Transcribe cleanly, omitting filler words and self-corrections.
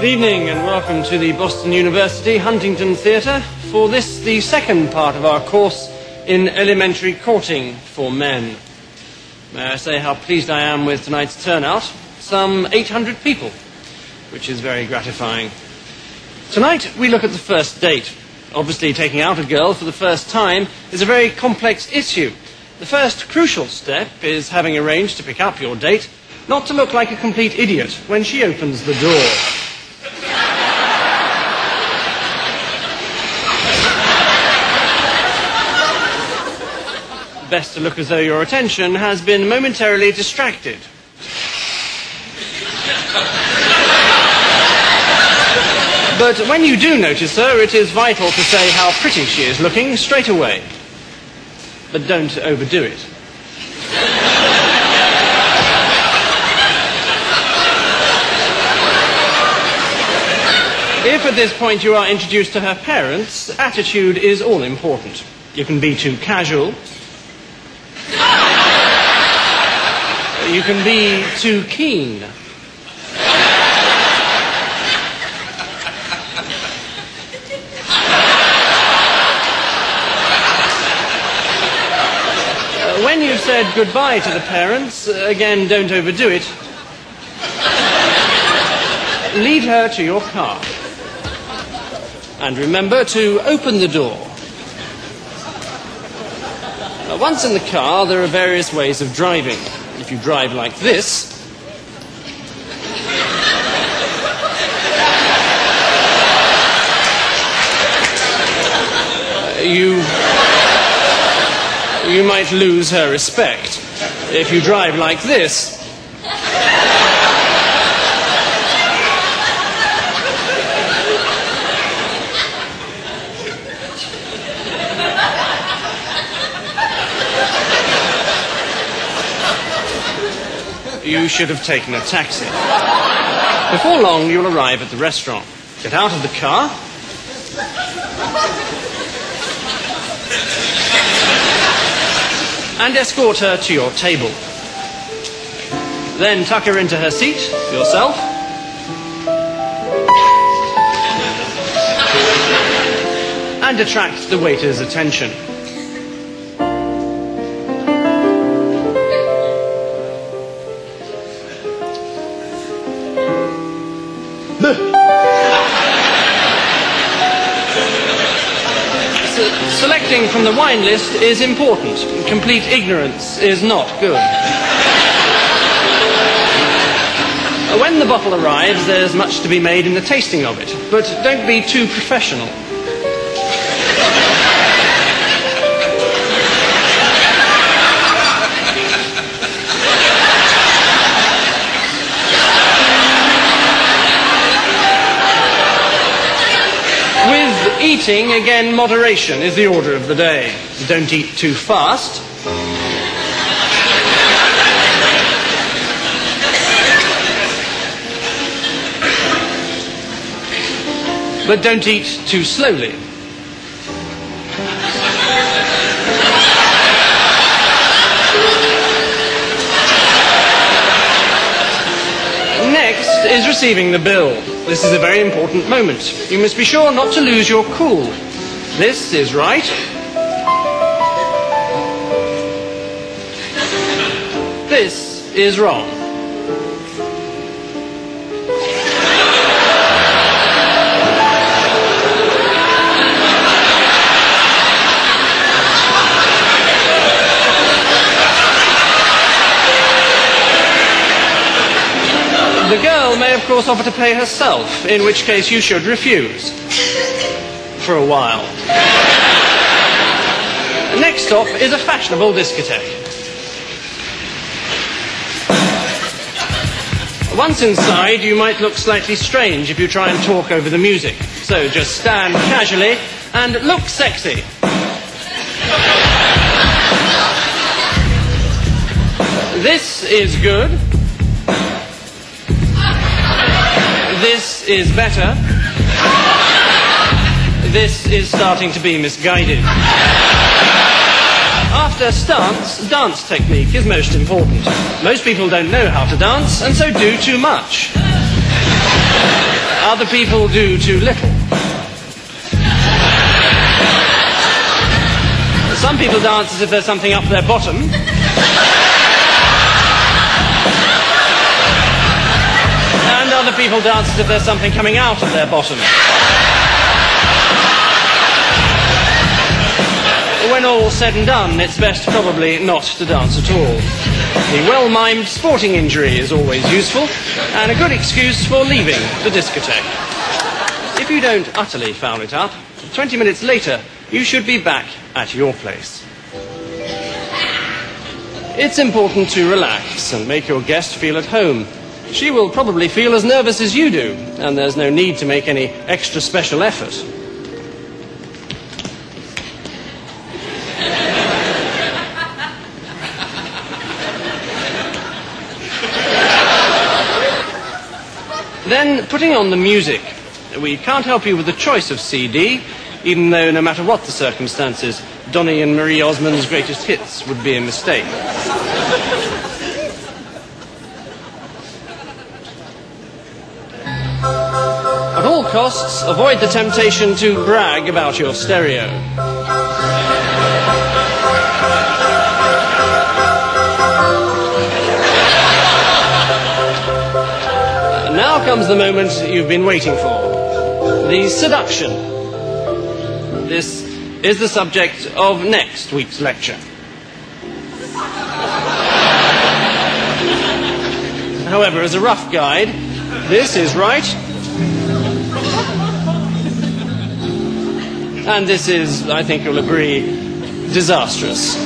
Good evening and welcome to the Boston University Huntington Theatre for this, the second part of our course in elementary courting for men. May I say how pleased I am with tonight's turnout? Some 800 people, which is very gratifying. Tonight we look at the first date. Obviously, taking out a girl for the first time is a very complex issue. The first crucial step is having arranged to pick up your date not to look like a complete idiot when she opens the door. Best to look as though your attention has been momentarily distracted. But when you do notice her, it is vital to say how pretty she is looking straight away. But don't overdo it. If at this point you are introduced to her parents, attitude is all important. You can be too casual. You can be too keen. When you've said goodbye to the parents, again, don't overdo it. Lead her to your car. And remember to open the door. Once in the car, there are various ways of driving. If you drive like this, you might lose her respect. If you drive like this, you should have taken a taxi. Before long, you'll arrive at the restaurant. Get out of the car. And escort her to your table. Then tuck her into her seat, yourself. And attract the waiter's attention. Selecting from the wine list is important. Complete ignorance is not good. When the bottle arrives, there's much to be made in the tasting of it, but don't be too professional. Eating, again, moderation is the order of the day. Don't eat too fast. But don't eat too slowly. Next is receiving the bill. This is a very important moment. You must be sure not to lose your cool. This is right. This is wrong. The girl may, of course, offer to pay herself, in which case you should refuse. For a while. Next stop is a fashionable discotheque. Once inside, you might look slightly strange if you try and talk over the music. So just stand casually and look sexy. This is good. This is better. This is starting to be misguided. After stance, dance technique is most important. Most people don't know how to dance, and so do too much. Other people do too little. Some people dance as if there's something up their bottom. And other people dance as if there's something coming out of their bottom. When all's said and done, it's best probably not to dance at all. The well-mimed sporting injury is always useful, and a good excuse for leaving the discotheque. If you don't utterly foul it up, 20 minutes later, you should be back at your place. It's important to relax and make your guest feel at home. She will probably feel as nervous as you do, and there's no need to make any extra special effort. Then, putting on the music. We can't help you with the choice of CD, even though no matter what the circumstances, Donny and Marie Osmond's greatest hits would be a mistake. At all costs, avoid the temptation to brag about your stereo. Now comes the moment you've been waiting for. The seduction. This is the subject of next week's lecture. However, as a rough guide, this is right. And this is, I think you'll agree, disastrous.